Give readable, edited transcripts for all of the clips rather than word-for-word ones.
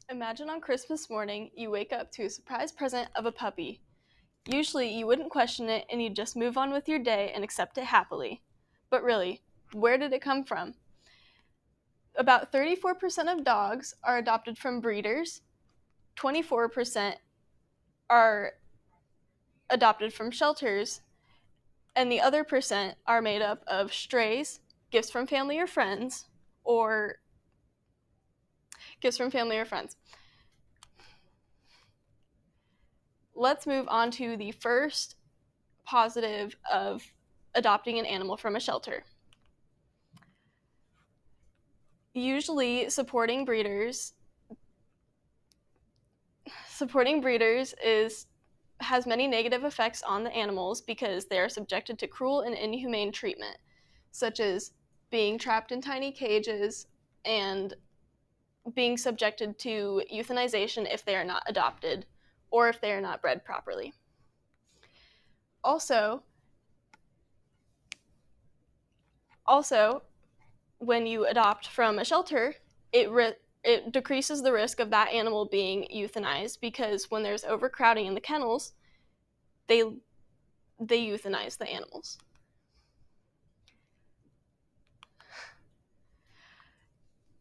Imagine on Christmas morning, you wake up to a surprise present of a puppy. Usually, you wouldn't question it and you'd just move on with your day and accept it happily. But really, where did it come from? About 34% of dogs are adopted from breeders, 24% are adopted from shelters, and the other percent are made up of strays, gifts from family or friends, or gifts from family or friends. Let's move on to the first positive of adopting an animal from a shelter. Usually supporting breeders has many negative effects on the animals because they are subjected to cruel and inhumane treatment, such as being trapped in tiny cages and being subjected to euthanization if they are not adopted or if they are not bred properly. Also, when you adopt from a shelter, it decreases the risk of that animal being euthanized because when there's overcrowding in the kennels, they euthanize the animals.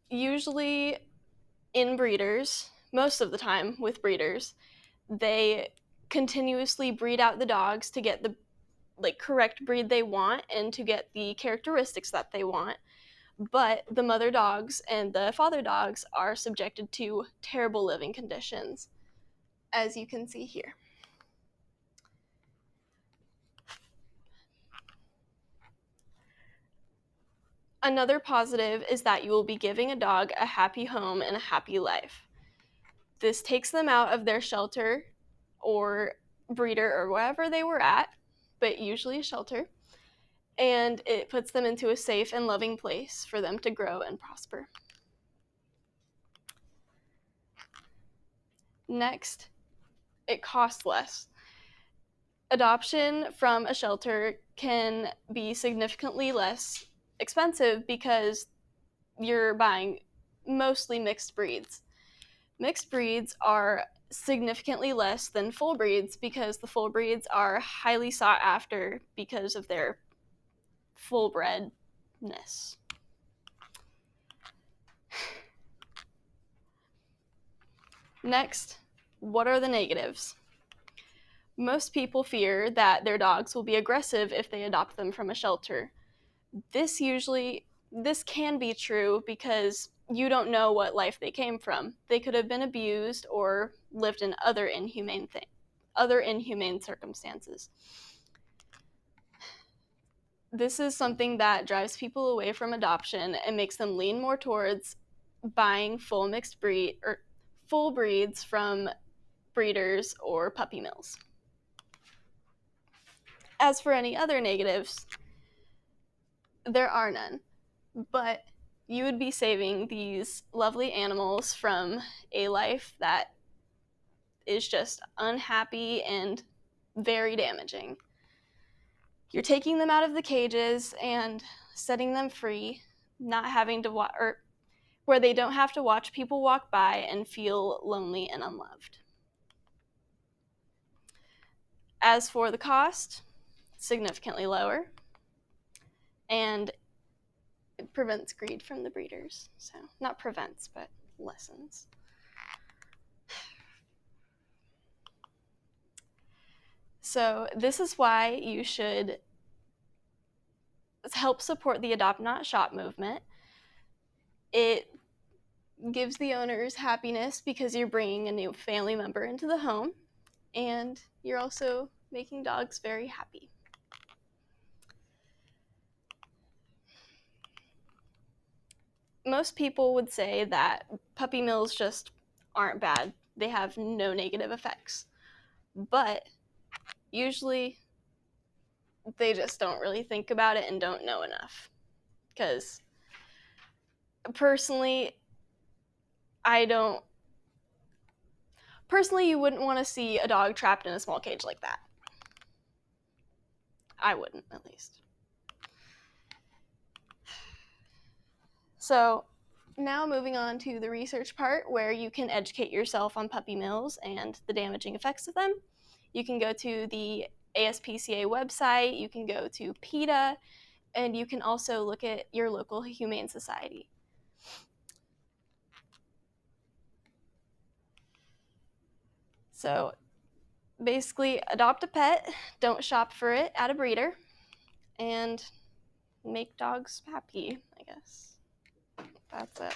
Usually in breeders, most of the time with breeders, they continuously breed out the dogs to get the correct breed they want and to get the characteristics that they want. But the mother dogs and the father dogs are subjected to terrible living conditions, as you can see here. Another positive is that you will be giving a dog a happy home and a happy life. This takes them out of their shelter or breeder or wherever they were at, but usually a shelter, and it puts them into a safe and loving place for them to grow and prosper. Next, it costs less. Adoption from a shelter can be significantly less expensive because you're buying mostly mixed breeds. Mixed breeds are significantly less than full breeds because the full breeds are highly sought after because of their full bredness. Next, what are the negatives? Most people fear that their dogs will be aggressive if they adopt them from a shelter. This can be true because you don't know what life they came from. They could have been abused or lived in other inhumane circumstances. This is something that drives people away from adoption and makes them lean more towards buying full breeds from breeders or puppy mills. As for any other negatives, there are none, but you would be saving these lovely animals from a life that is just unhappy and very damaging. You're taking them out of the cages and setting them free, not having to where they don't have to watch people walk by and feel lonely and unloved. As for the cost, significantly lower, and it prevents greed from the breeders. So, not prevents, but lessens. So, this is why you should help support the Adopt Not Shop movement. It gives the owners happiness because you're bringing a new family member into the home, and you're also making dogs very happy. Most people would say that puppy mills just aren't bad. They have no negative effects. But usually they just don't really think about it and don't know enough. Because personally, you wouldn't want to see a dog trapped in a small cage like that. I wouldn't, at least. So, Now moving on to the research part where you can educate yourself on puppy mills and the damaging effects of them. You can go to the ASPCA website, you can go to PETA, and you can also look at your local humane society. So basically, adopt a pet, don't shop for it at a breeder, and make dogs happy, I guess. That's it.